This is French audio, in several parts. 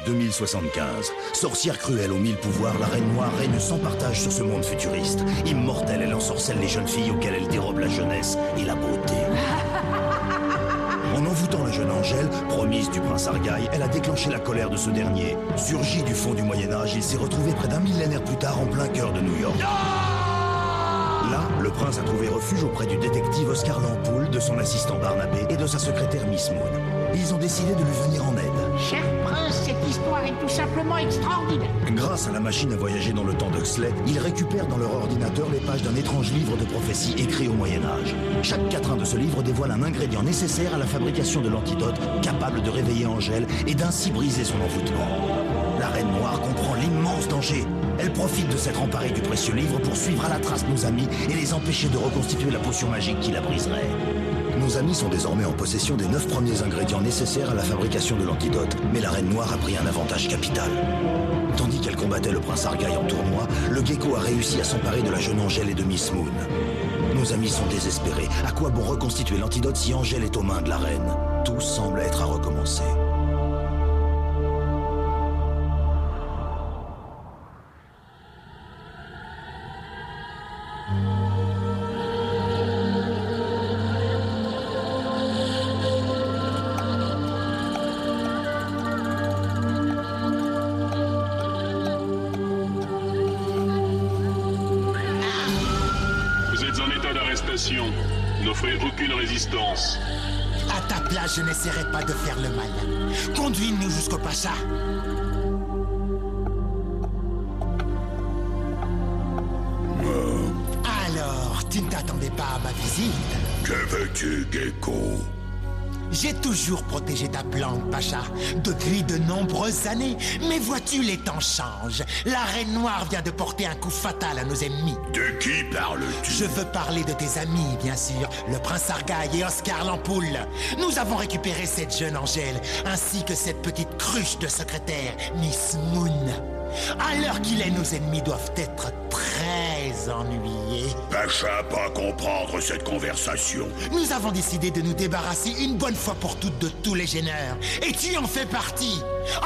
2075. Sorcière cruelle aux 1000 pouvoirs, la Reine Noire règne sans partage sur ce monde futuriste. Immortelle, elle ensorcelle les jeunes filles auxquelles elle dérobe la jeunesse et la beauté. En envoûtant la jeune Angèle, promise du prince Argaï, elle a déclenché la colère de ce dernier. Surgi du fond du Moyen-Âge, il s'est retrouvé près d'un millénaire plus tard en plein cœur de New York. Là, le prince a trouvé refuge auprès du détective Oscar Lampoule, de son assistant Barnabé et de sa secrétaire Miss Moon. Ils ont décidé de lui venir en aide. Cher prince, cette histoire est tout simplement extraordinaire. Grâce à la machine à voyager dans le temps d'Huxley, ils récupèrent dans leur ordinateur les pages d'un étrange livre de prophéties écrit au Moyen-Âge. Chaque quatrain de ce livre dévoile un ingrédient nécessaire à la fabrication de l'antidote, capable de réveiller Angèle et d'ainsi briser son envoûtement. La Reine Noire comprend l'immense danger. Elle profite de s'être emparée du précieux livre pour suivre à la trace nos amis et les empêcher de reconstituer la potion magique qui la briserait. Nos amis sont désormais en possession des 9 premiers ingrédients nécessaires à la fabrication de l'antidote, mais la Reine Noire a pris un avantage capital. Tandis qu'elle combattait le prince Argaï en tournoi, le gecko a réussi à s'emparer de la jeune Angèle et de Miss Moon. Nos amis sont désespérés. À quoi bon reconstituer l'antidote si Angèle est aux mains de la reine? Tout semble être à recommencer. N'offrez aucune résistance. À ta place, je n'essaierai pas de faire le malin. Conduis-nous jusqu'au Pacha. Alors, tu ne t'attendais pas à ma visite? Que veux-tu, Gecko? J'ai toujours protégé ta plante, Pacha, depuis de nombreuses années. Mais vois-tu, les temps changent. La Reine Noire vient de porter un coup fatal à nos ennemis. De qui parles-tu? Je veux parler de tes amis, bien sûr, le prince Argaï et Oscar Lampoule. Nous avons récupéré cette jeune Angèle, ainsi que cette petite cruche de secrétaire, Miss Moon. À l'heure qu'il est, nos ennemis doivent être très ennuyés. Pacha pas comprendre cette conversation. Nous avons décidé de nous débarrasser une bonne fois pour toutes de tous les gêneurs. Et tu en fais partie.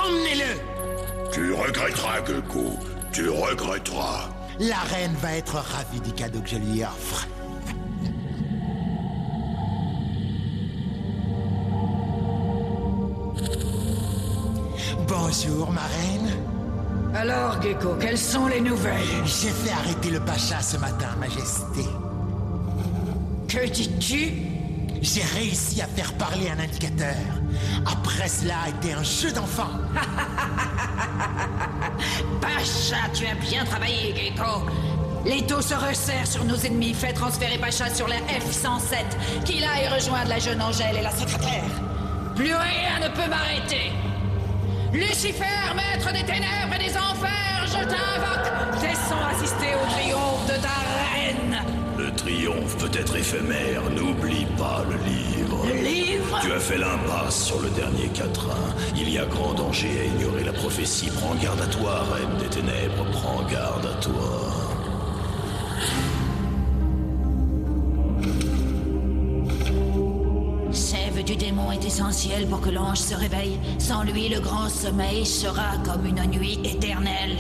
Emmenez-le. Tu regretteras, Gecko. Tu regretteras. La reine va être ravie du cadeau que je lui offre. Bonjour, ma reine. Alors, Gecko, quelles sont les nouvelles? J'ai fait arrêter le Pacha ce matin, Majesté. Que dis-tu? J'ai réussi à faire parler un indicateur. Après cela a été un jeu d'enfant. Pacha, tu as bien travaillé, Gecko. L'étau se resserre sur nos ennemis. Fais transférer Pacha sur la F-107, qu'il aille rejoindre la jeune Angèle et la secrétaire. Plus rien ne peut m'arrêter. Lucifer, maître des ténèbres et des enfers, je t'invoque. Descends assister au triomphe de ta reine. Le triomphe peut être éphémère, n'oublie pas le livre. Le livre? Tu as fait l'impasse sur le dernier quatrain. Il y a grand danger à ignorer la prophétie. Prends garde à toi, reine des ténèbres, prends garde à toi. Sève du démon est essentielle pour que l'ange se réveille. Sans lui, le grand sommeil sera comme une nuit éternelle.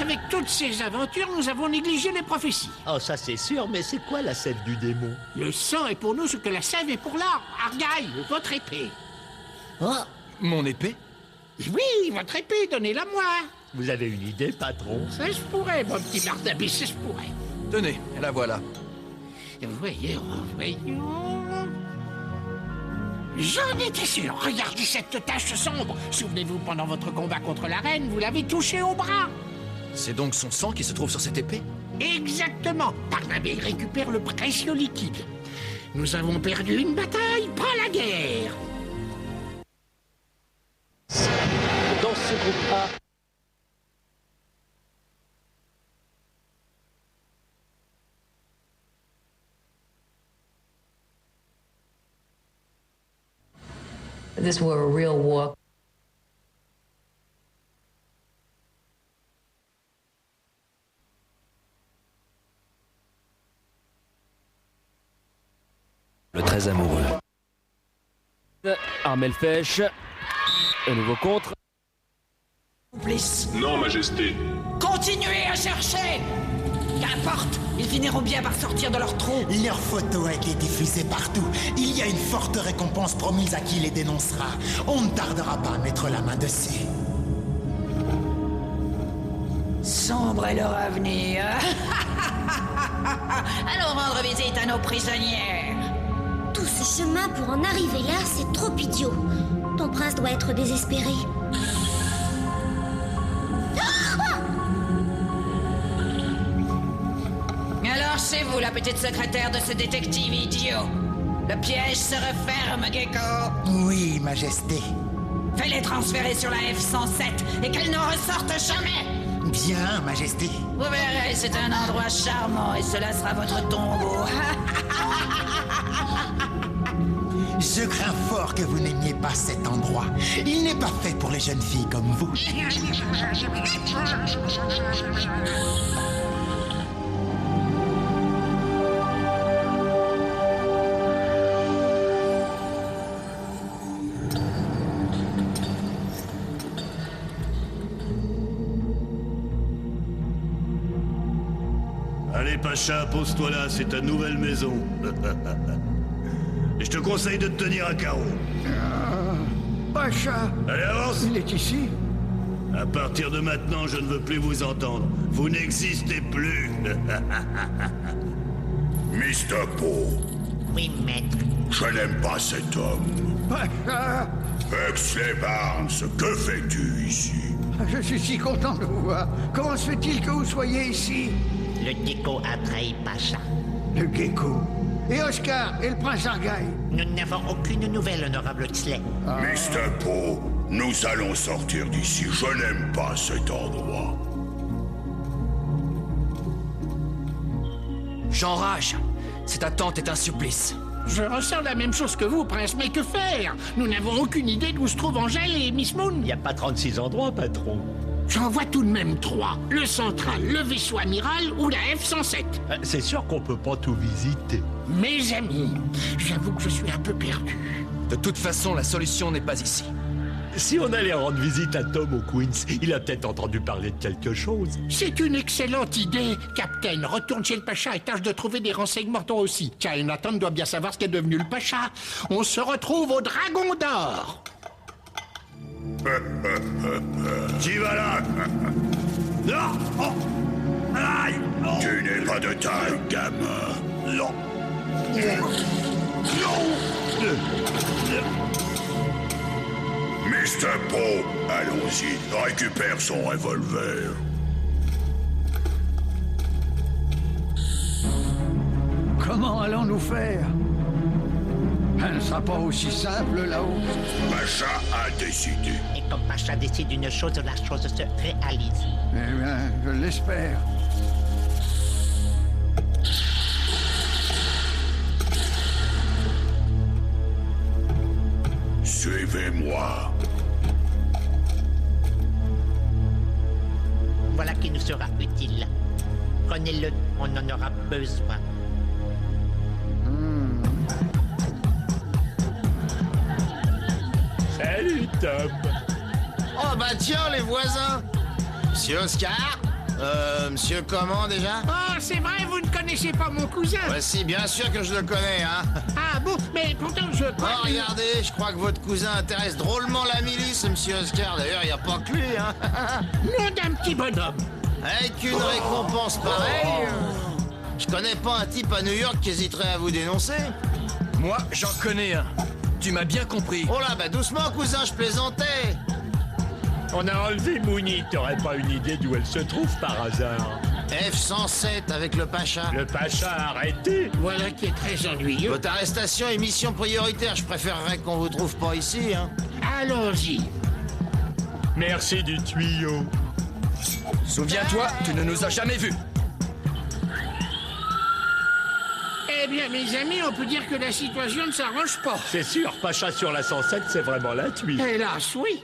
Avec toutes ces aventures, nous avons négligé les prophéties. Oh, ça c'est sûr, mais c'est quoi la sève du démon? Le sang est pour nous ce que la sève est pour l'art. Argaï, votre épée. Oh, Mon épée? Oui, votre épée, donnez-la-moi. vous avez une idée, patron? Ça se pourrait, mon petit Barnabé, ça se pourrait. Tenez, la voilà. Voyons, voyons... J'en étais sûr. Regardez cette tache sombre. Souvenez-vous, pendant votre combat contre la reine, vous l'avez touchée au bras. C'est donc son sang qui se trouve sur cette épée? Exactement. Barnabé récupère le précieux liquide. Nous avons perdu une bataille, pas la guerre. Dans ce groupe A, This were a real war. Le très amoureux. Armel Fèche. Un nouveau contre. Complice. Non, Majesté. Continuez à chercher. Qu'importe, ils finiront bien par sortir de leur trou. Leur photo a été diffusée partout. Il y a une forte récompense promise à qui les dénoncera. On ne tardera pas à mettre la main dessus. Sombre est leur avenir. Allons rendre visite à nos prisonnières. Tout ce chemin pour en arriver là, c'est trop idiot. Ton prince doit être désespéré. Alors c'est vous la petite secrétaire de ce détective idiot. Le piège se referme, Gecko. Oui, Majesté. Fais-les transférer sur la F-107 et qu'elles n'en ressortent jamais. Bien, Majesté. Vous verrez, c'est un endroit charmant et cela sera votre tombeau. Je crains fort que vous n'aimiez pas cet endroit. Il n'est pas fait pour les jeunes filles comme vous. Allez, Pacha, pose-toi là, c'est ta nouvelle maison. Et je te conseille de te tenir à carreau. Pacha. Allez, avance. Il est ici. À partir de maintenant, je ne veux plus vous entendre. Vous n'existez plus. Mr. Poe. Oui, maître. Je n'aime pas cet homme. Pacha. Huxley Barnes, que fais-tu ici? Je suis si content de vous voir. Comment se fait-il que vous soyez ici? Le gecko a trahi Pacha. Le gecko. Et Oscar et le prince Argyle? Nous n'avons aucune nouvelle, honorable Huxley. Mr. Poe, nous allons sortir d'ici. Je n'aime pas cet endroit. J'enrage. Cette attente est un supplice. Je ressens la même chose que vous, prince, mais que faire? Nous n'avons aucune idée d'où se trouvent Angèle et Miss Moon. Il n'y a pas 36 endroits, patron. J'en vois tout de même 3. Le central, le vaisseau amiral ou la F-107. C'est sûr qu'on peut pas tout visiter. Mes amis, j'avoue que je suis un peu perdu. De toute façon, la solution n'est pas ici. Si on allait rendre visite à Tom au Queens, il a peut-être entendu parler de quelque chose. C'est une excellente idée, Captain. Retourne chez le Pacha et tâche de trouver des renseignements toi aussi. Tiens, Nathan doit bien savoir ce qu'est devenu le Pacha. On se retrouve au Dragon d'Or. Qui va là? Non! Oh! Aïe! Oh! Tu n'es pas de taille, gamin. Non! Mr. Poe, allons-y, récupère son revolver. Comment allons-nous faire? Elle ne sera pas aussi simple là-haut. Pacha a décidé. Et comme Pacha décide une chose, la chose se réalise. Eh bien, je l'espère. Suivez-moi. Voilà qui nous sera utile. Prenez-le, on en aura besoin. Salut, Tom. Oh bah tiens, les voisins. Monsieur Oscar. Monsieur comment déjà? Oh, c'est vrai, vous ne connaissez pas mon cousin. Si, bien sûr que je le connais, hein. Ah bon, mais pourtant je crois Oh, regardez, je crois que votre cousin intéresse drôlement la milice, monsieur Oscar. D'ailleurs, il n'y a pas que lui, hein. Nom d'un petit bonhomme. Avec une récompense pareille, je connais pas un type à New York qui hésiterait à vous dénoncer. Moi, j'en connais un. Tu m'as bien compris. Oh là, bah doucement, cousin, je plaisantais. On a enlevé Mooney. T'aurais pas une idée d'où elle se trouve par hasard? F-107 avec le Pacha. Le Pacha a arrêté. Voilà qui est très ennuyeux. Votre arrestation est mission prioritaire. Je préférerais qu'on vous trouve pas ici, hein. Allons-y. Merci du tuyau. Souviens-toi, tu ne nous as jamais vus. Eh bien, mes amis, on peut dire que la situation ne s'arrange pas. C'est sûr, Pacha sur la 107, c'est vraiment la tuile. Hélas, oui.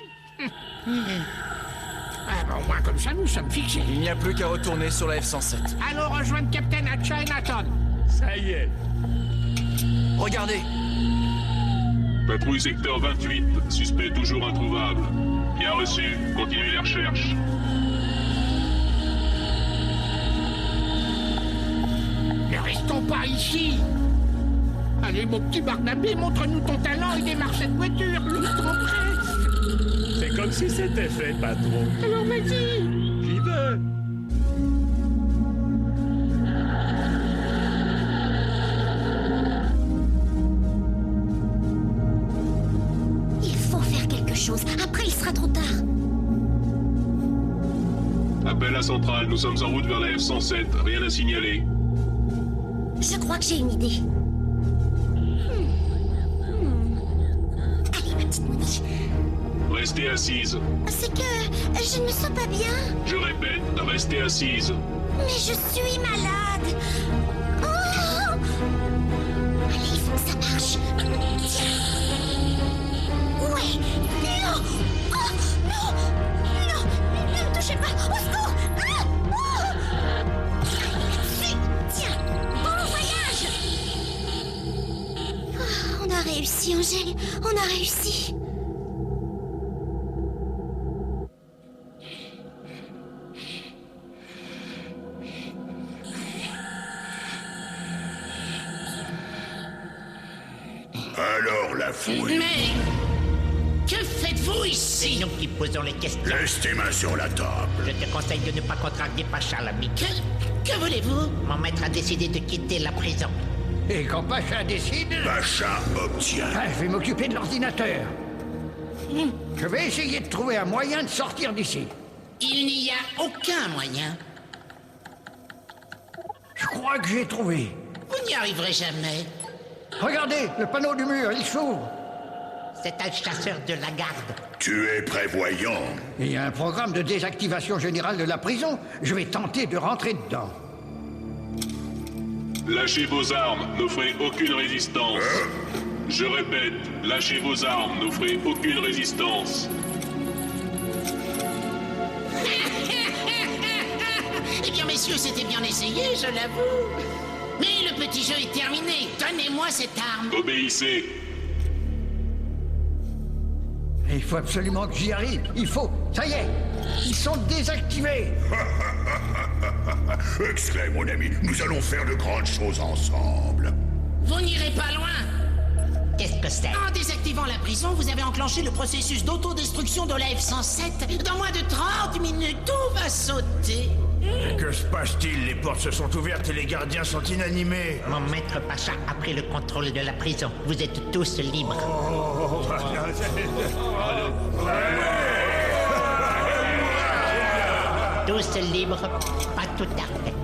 Ah ben, au moins comme ça, nous sommes fixés. Il n'y a plus qu'à retourner sur la F-107. Allons rejoindre Captain à Chinatown. Ça y est. Regardez. Patrouille secteur 28. Suspect toujours introuvable. Bien reçu. Continuez les recherches. Ne restons pas ici. Allez, mon petit Barnabé, montre-nous ton talent et démarre cette voiture. Le temps presse. C'est comme si c'était fait, patron. Alors vas-y. J'y vais. Il faut faire quelque chose. Après, il sera trop tard. Appel à centrale. Nous sommes en route vers la F-107. Rien à signaler. Je crois que j'ai une idée. Allez, ma petite Mouni. Restez assise. C'est que je ne me sens pas bien. Je répète, restez assise. Mais je suis malade. Oh! Allez, il faut que ça marche. Tiens. Ouais. Non. Oh, non. Non. Ne me touchez pas. Au secours. Ah! Oh! Si. Tiens. Bon voyage. Oh, on a réussi, Angèle. On a réussi. Alors la fouille. Mais que faites-vous ici? C'est nous qui posons les questions. Laisse tes mains sur la table. Je te conseille de ne pas contrarier Pacha, l'ami. Que voulez-vous? Mon maître a décidé de quitter la prison. Et quand Pacha décide... Pacha obtient. Ah, je vais m'occuper de l'ordinateur. Je vais essayer de trouver un moyen de sortir d'ici. Il n'y a aucun moyen. Je crois que j'ai trouvé. Vous n'y arriverez jamais. Regardez, le panneau du mur, il s'ouvre. C'est un chasseur de la garde. Tu es prévoyant. Il y a un programme de désactivation générale de la prison. Je vais tenter de rentrer dedans. Lâchez vos armes, n'offrez aucune résistance. Je répète, lâchez vos armes, n'offrez aucune résistance. Eh bien, messieurs, c'était bien essayé, je l'avoue. Mais le petit jeu est terminé. Donnez-moi cette arme. Obéissez. Il faut absolument que j'y arrive. Il faut. Ça y est. Ils sont désactivés. Huxley, mon ami, nous allons faire de grandes choses ensemble. Vous n'irez pas loin. Qu'est-ce que c'est? En désactivant la prison, vous avez enclenché le processus d'autodestruction de la F-107. Dans moins de 30 minutes, tout va sauter. Que se passe-t-il? Les portes se sont ouvertes et les gardiens sont inanimés. Mon maître Pacha a pris le contrôle de la prison. Vous êtes tous libres. Tous libres, pas tout à fait.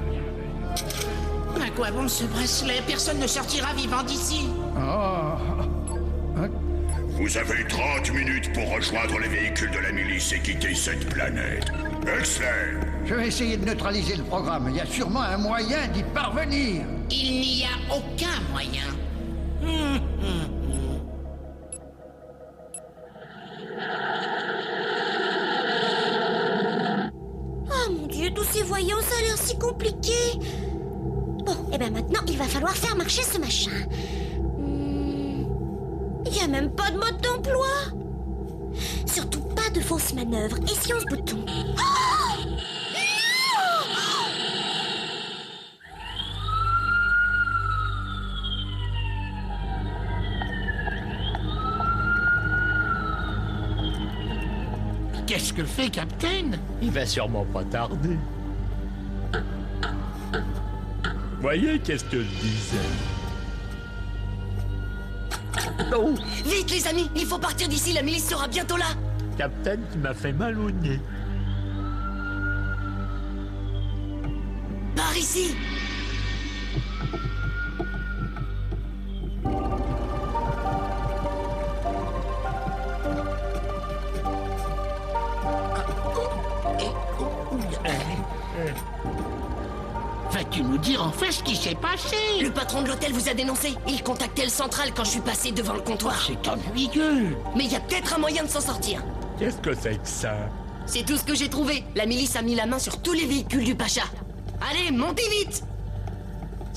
À quoi bon ce bracelet? Personne ne sortira vivant d'ici. Vous avez 30 minutes pour rejoindre les véhicules de la milice et quitter cette planète. Huxley! Je vais essayer de neutraliser le programme. Il y a sûrement un moyen d'y parvenir. Il n'y a aucun moyen. Oh mon Dieu, tous ces voyants, ça a l'air si compliqué. Bon, et bien maintenant, il va falloir faire marcher ce machin. Il n'y a même pas de mode d'emploi. Surtout pas de fausses manœuvres. Et si on se bouton? Oh non! Qu'est-ce que fait Captain? Il va sûrement pas tarder. Voyez, qu'est-ce que je disais? Oh. Vite les amis, il faut partir d'ici, la milice sera bientôt là. Captain qui m'a fait mal au nez. Par ici. Vas-tu nous dire en fait ce qui s'est passé? Le patron de l'hôtel vous a dénoncé. Il contactait le central quand je suis passé devant le comptoir. C'est ennuyeux. Mais il y a peut-être un moyen de s'en sortir. Qu'est-ce que c'est que ça? C'est tout ce que j'ai trouvé. La milice a mis la main sur tous les véhicules du Pacha. Allez, montez vite!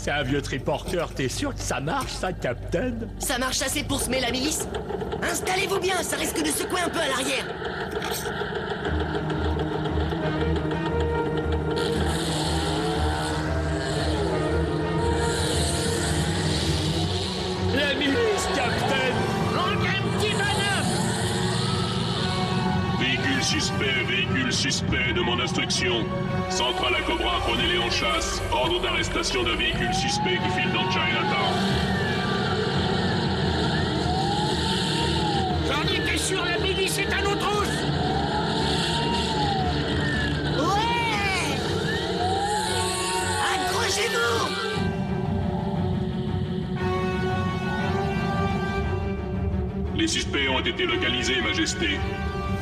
C'est un vieux triporteur, t'es sûr que ça marche, ça, Captain? Ça marche assez pour semer la milice? Installez-vous bien, ça risque de secouer un peu à l'arrière. La milice, Captain! On a un petit bonhomme! Véhicule suspect de mon instruction. Centrale à Cobra, prenez-les en chasse. Ordre d'arrestation d'un véhicule suspect qui file dans Chinatown. J'en étais sûr, la milice est à nos trousses! Ouais! Accrochez-vous! Les suspects ont été localisés, Majesté.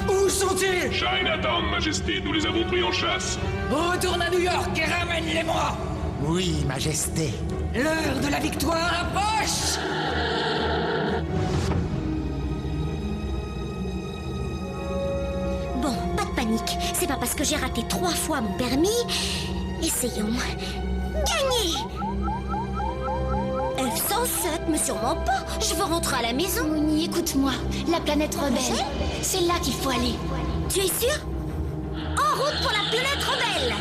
Où sont-ils? Chinatown, Majesté, nous les avons pris en chasse. Retourne à New York et ramène-les-moi! Oui, Majesté. L'heure de la victoire approche! Bon, pas de panique. C'est pas parce que j'ai raté 3 fois mon permis. Essayons. Gagné! F-107, mais sûrement pas. Je veux rentrer à la maison. Mouni, écoute-moi. La planète rebelle. C'est là qu'il faut aller. Tu es sûr? En route pour la planète rebelle!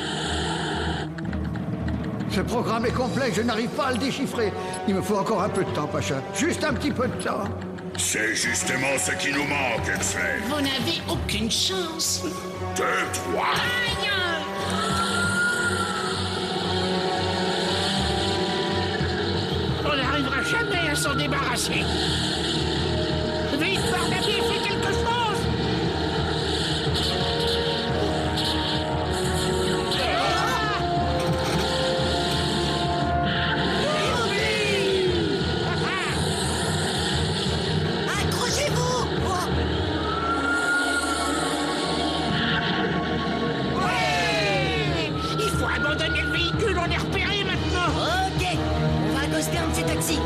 Ce programme est complexe, je n'arrive pas à le déchiffrer. Il me faut encore un peu de temps, Pacha. Juste un petit peu de temps. C'est justement ce qui nous manque, Exley. Vous n'avez aucune chance. Tais-toi. Aïe! On n'arrivera jamais à s'en débarrasser. Vite, Barnaby, fais quelque chose! Accrochez-vous! Ouais! Il faut abandonner le véhicule, on est repéré maintenant! Ok, on va accoster un petit taxi.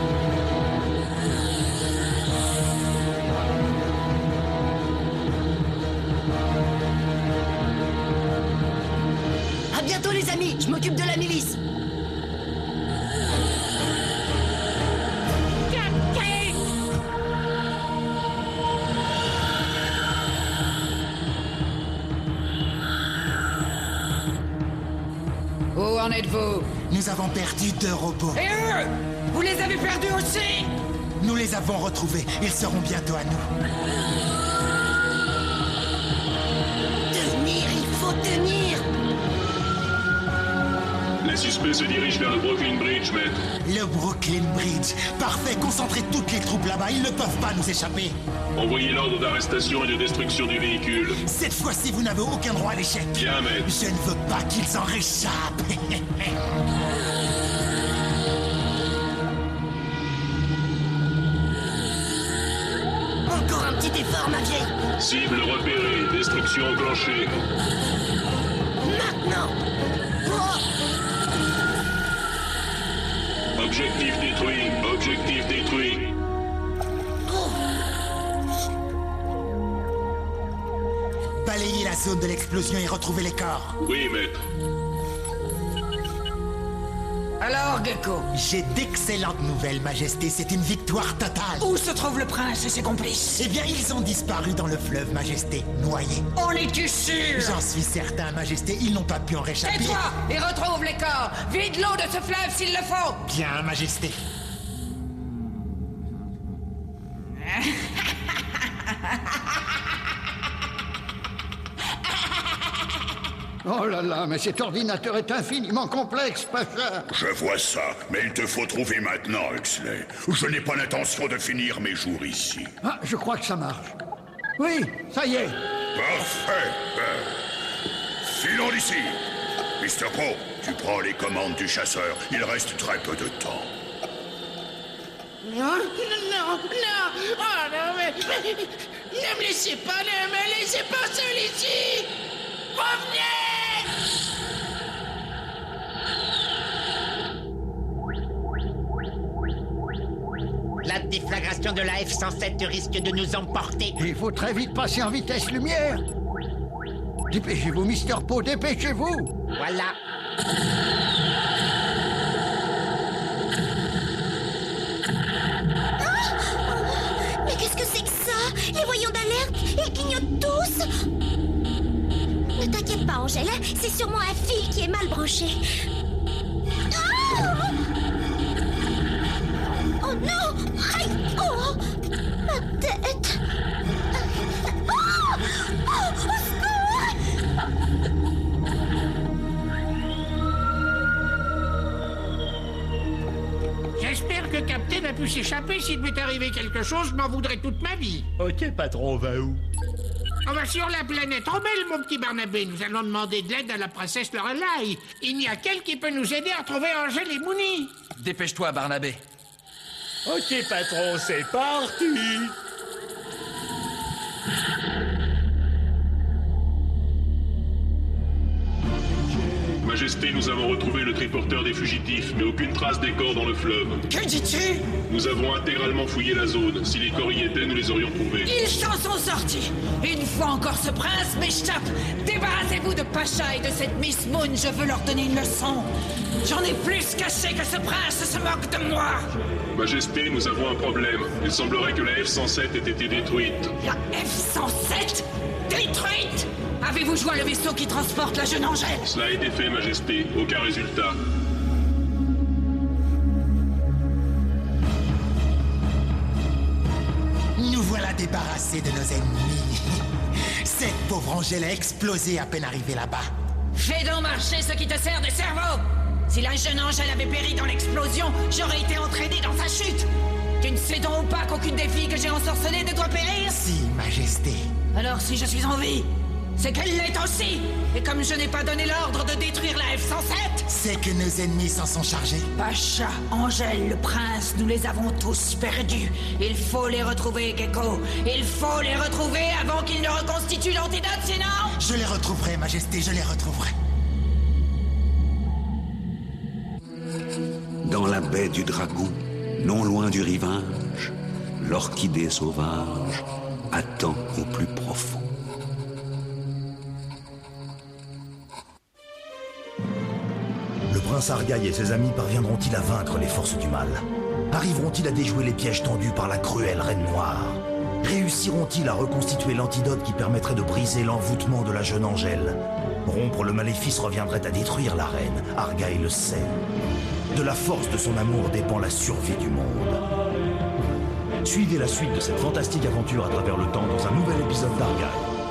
À bientôt les amis, je m'occupe de la milice. Captain! Où en êtes-vous? Nous avons perdu 2 robots. Et eux? Vous les avez perdus aussi? Nous les avons retrouvés. Ils seront bientôt à nous. Tenir, il faut tenir. Les suspects se dirigent vers le Brooklyn Bridge, maître. Le Brooklyn Bridge. Parfait, concentrez toutes les troupes là-bas. Ils ne peuvent pas nous échapper. Envoyez l'ordre d'arrestation et de destruction du véhicule. Cette fois-ci, vous n'avez aucun droit à l'échec. Bien, maître. Je ne veux pas qu'ils en réchappent. Encore un petit effort, ma vieille. Cible repérée, destruction enclenchée. Maintenant. Oh. Objectif détruit, objectif détruit. Balayez la zone de l'explosion et retrouvez les corps. Oui, maître. Alors, Gecko? J'ai d'excellentes nouvelles, Majesté. C'est une victoire totale. Où se trouve le prince et ses complices? Eh bien, ils ont disparu dans le fleuve, Majesté, noyés. En es-tu sûr? J'en suis certain, Majesté. Ils n'ont pas pu en réchapper. Tais-toi et retrouve les corps. Vide l'eau de ce fleuve s'il le faut. Bien, Majesté. Oh là là, mais cet ordinateur est infiniment complexe, Pacha. Je vois ça, mais il te faut trouver maintenant, Huxley. Je n'ai pas l'intention de finir mes jours ici. Ah, je crois que ça marche. Oui, ça y est. Parfait. Filons d'ici. Mr. Poe, tu prends les commandes du chasseur. Il reste très peu de temps. Non, non, non! Oh non, mais ne me laissez pas, ne me laissez pas seul ici! Revenez! La déflagration de la F-107 risque de nous emporter. Il faut très vite passer en vitesse lumière. Dépêchez-vous, Mr. Poe, dépêchez-vous. Voilà. Les voyants d'alerte, ils clignotent tous. Ne t'inquiète pas, Angèle, c'est sûrement un fil qui est mal branché. Ah! Oh non! Aïe! Oh! Ma tête! Oh! Oh! Au secours! J'espère que Captain a pu s'échapper. S'il m'est arrivé quelque chose, je m'en voudrais toute ma vie. Ok, patron, on va où? On va sur la planète rebelle, mon petit Barnabé. Nous allons demander de l'aide à la princesse Lorelai. Il n'y a qu'elle qui peut nous aider à trouver Angèle et Moony. Dépêche-toi, Barnabé. Ok, patron, c'est parti. Majesté, nous avons retrouvé le triporteur des fugitifs, mais aucune trace des corps dans le fleuve. Que dis-tu? Nous avons intégralement fouillé la zone. Si les corps y étaient, nous les aurions trouvés. Ils s'en sont sortis. Une fois encore ce prince m'échappe. Débarrassez-vous de Pacha et de cette Miss Moon, je veux leur donner une leçon. J'en ai plus caché que ce prince se moque de moi. Majesté, nous avons un problème. Il semblerait que la F-107 ait été détruite. La F-107? Détruite? Avez-vous joint le vaisseau qui transporte la jeune Angèle? Cela a été fait, Majesté. Aucun résultat. Nous voilà débarrassés de nos ennemis. Cette pauvre Angèle a explosé à peine arrivée là-bas. Fais donc marcher ce qui te sert de cerveau. Si la jeune Angèle avait péri dans l'explosion, j'aurais été entraîné dans sa chute. Tu ne sais donc pas qu'aucune des filles que j'ai ensorcelées ne doit périr? Si, Majesté. Alors si je suis en vie, c'est qu'elle l'est aussi. Et comme je n'ai pas donné l'ordre de détruire la F-107... C'est que nos ennemis s'en sont chargés. Pacha, Angèle, le prince, nous les avons tous perdus. Il faut les retrouver, Gecko. Il faut les retrouver avant qu'ils ne reconstituent l'antidote, sinon... Je les retrouverai, Majesté, je les retrouverai. Dans la baie du Dragon, non loin du rivage, l'orchidée sauvage attend au plus profond. Le prince Argaï et ses amis parviendront-ils à vaincre les forces du mal? Arriveront-ils à déjouer les pièges tendus par la cruelle Reine Noire? Réussiront-ils à reconstituer l'antidote qui permettrait de briser l'envoûtement de la jeune Angèle? Rompre le maléfice reviendrait à détruire la reine, Argaï le sait. De la force de son amour dépend la survie du monde. Suivez la suite de cette fantastique aventure à travers le temps dans un nouvel épisode d'Argaï.